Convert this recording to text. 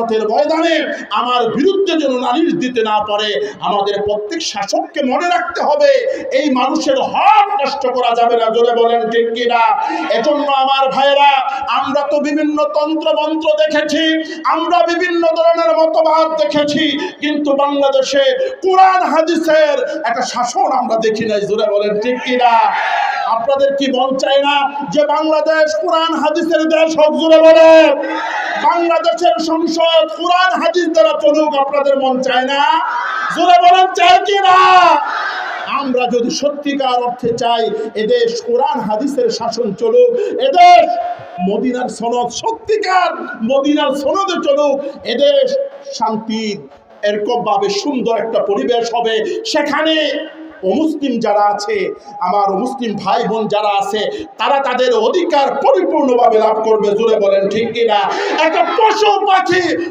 ময়দানে আমার বিরুদ্ধে যেন নালিশ দিতে না পারে। আমাদের প্রত্যেক শাসককে মনে রাখতে হবে এই মানুষের হক নষ্ট করা যাবে না। জোরে বলেন ঠিক কিনা? এজন্য আমার ভাইরা, আমরা তো বিভিন্ন তন্ত্র মন্ত্র দেখেছি, আমরা বিভিন্ন ধরনের মতবাদ দেখেছি, কিন্তু বাংলাদেশে কোরআন হাদিসের একটা শাসন আমরা দেখি নাই। জোরে বলেন ঠিক কিনা? আপনাদের কি মন চায় না যে বাংলাদেশ কোরআন হাদিসের দেশ হোক? জোরে বলেন। বাংলাদেশের সংসদ কোরআন হাদিস দ্বারা চলুক, আপনাদের মন চায় না? জোরে বলেন, চায় কি না? আমরা যদি সত্যিকার অর্থে চাই এদেশ কোরআন হাদিসের শাসন চলুক, এদেশ মদিনার সনদ, সত্যিকার মদিনার সনদে চলুক, এদেশ শান্তির এরকম ভাবে সুন্দর একটা পরিবেশ হবে, সেখানে অমুসলিম যারা আছে, আমার মুসলিম ভাই বোন যারা আছে, তারা তাদের অধিকার পরিপূর্ণভাবে লাভ করবে। জোরে বলেন ঠিক কিনা? একটা পশু পাখি